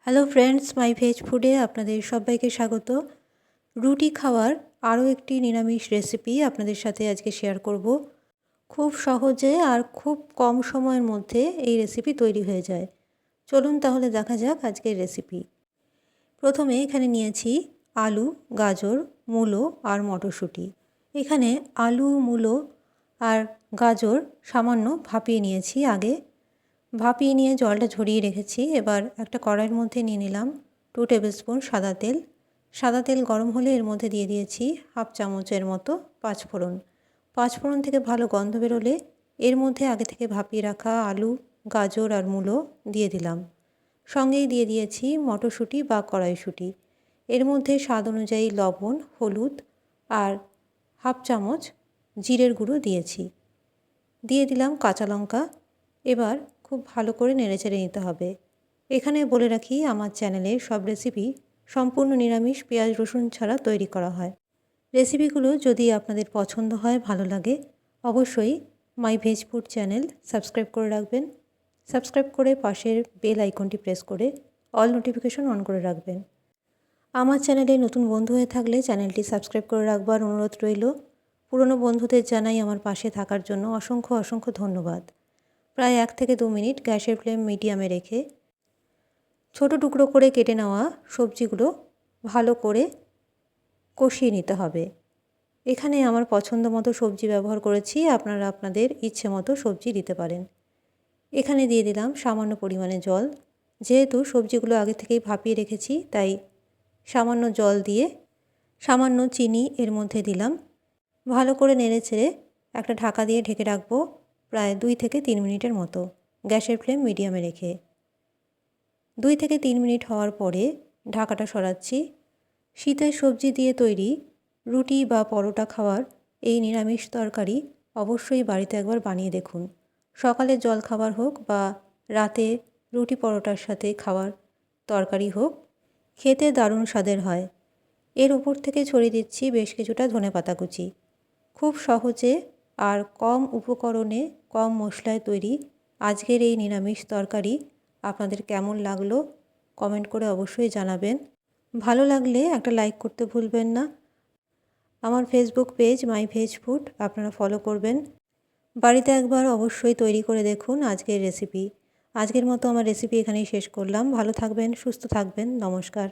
Hello friends, মাই veg ফুডে আপনাদের সবাইকে স্বাগত। রুটি খাওয়ার আরও একটি নিরামিষ রেসিপি আপনাদের সাথে আজকে শেয়ার করব। খুব সহজে আর খুব কম সময়ের মধ্যে এই রেসিপি তৈরি হয়ে যায়। চলুন তাহলে দেখা যাক আজকের রেসিপি। প্রথমে এখানে নিয়েছি আলু, গাজর, মূলো আর মটরশুঁটি। এখানে আলু, মূলো আর গাজর সামান্য ভাপিয়ে নিয়েছি আগে। ভাপিয়ে নিয়ে জলটা ঝরিয়ে রেখেছি। এবার একটা কড়াইয়ের মধ্যে নিয়ে নিলাম 2 টেবিল স্পুন সাদা তেল। সাদা তেল গরম হলে এর মধ্যে দিয়ে দিয়েছি হাফ চামচের মতো পাঁচফোড়ন। পাঁচফোড়ন থেকে ভালো গন্ধ বেরোলে এর মধ্যে আগে থেকে ভাপিয়ে রাখা আলু, গাজর আর মূলো দিয়ে দিলাম। সঙ্গেই দিয়ে দিয়েছি মটরশুঁটি বা কড়াইশুঁটি। এর মধ্যে স্বাদ অনুযায়ী লবণ, হলুদ আর হাফ চামচ জিরের গুঁড়ো দিয়েছি। দিয়ে দিলাম কাঁচা লঙ্কা। এবার খুব ভালো করে নেড়েচেড়ে নিতে হবে। এখানে বলে রাখি, আমার চ্যানেলের সব রেসিপি সম্পূর্ণ নিরামিষ, পেঁয়াজ রসুন ছাড়া তৈরি করা হয়। রেসিপিগুলো যদি আপনাদের পছন্দ হয়, ভালো লাগে, অবশ্যই মাই ভেজ ফুড চ্যানেল সাবস্ক্রাইব করে রাখবেন। সাবস্ক্রাইব করে পাশের বেল আইকনটি প্রেস করে অল নোটিফিকেশন অন করে রাখবেন। আমার চ্যানেলে নতুন বন্ধু হয়ে থাকলে চ্যানেলটি সাবস্ক্রাইব করে রাখবার অনুরোধ রইল। পুরনো বন্ধুদের জানাই আমার পাশে থাকার জন্য অসংখ্য অসংখ্য ধন্যবাদ। প্রায় 1 থেকে 2 মিনিট গ্যাসের ফ্লেম মিডিয়ামে রেখে ছোট টুকরো করে কেটে নেওয়া সবজিগুলো ভালো করে কষিয়ে নিতে হবে। এখানে আমার পছন্দ মতো সবজি ব্যবহার করেছি, আপনারা আপনাদের ইচ্ছে মতো সবজি দিতে পারেন। এখানে দিয়ে দিলাম সামান্য পরিমাণে জল। যেহেতু সবজিগুলো আগে থেকেই ভাপিয়ে রেখেছি, তাই সামান্য জল দিয়ে সামান্য চিনি এর মধ্যে দিলাম। ভালো করে নেড়েচেড়ে একটা ঢাকা দিয়ে ঢেকে রাখবো প্রায় 2 থেকে 3 মিনিটের মতো, গ্যাসের ফ্লেম মিডিয়ামে রেখে। 2 থেকে 3 মিনিট হওয়ার পরে ঢাকাটা সরাচ্ছি। শীতের সবজি দিয়ে তৈরি রুটি বা পরোটা খাওয়ার এই নিরামিষ তরকারি অবশ্যই বাড়িতে একবার বানিয়ে দেখুন। সকালের জলখাবার হোক বা রাতে রুটি পরোটার সাথে খাওয়ার তরকারি হোক, খেতে দারুণ স্বাদের হয়। এর উপর থেকে ছড়িয়ে দিচ্ছি বেশ কিছুটা ধনেপাতা কুচি। খুব সহজে আর কম উপকরণে, কম মশলায় তৈরি আজকের এই নিরামিষ তরকারি আপনাদের কেমন লাগলো কমেন্ট করে অবশ্যই জানাবেন। ভালো লাগলে একটা লাইক করতে ভুলবেন না। আমার ফেসবুক পেজ মাই ভেজ ফুড আপনারা ফলো করবেন। বাড়িতে একবার অবশ্যই তৈরি করে দেখুন আজকের রেসিপি। আজকের মতো আমার রেসিপি এখানেই শেষ করলাম। ভালো থাকবেন, সুস্থ থাকবেন। নমস্কার।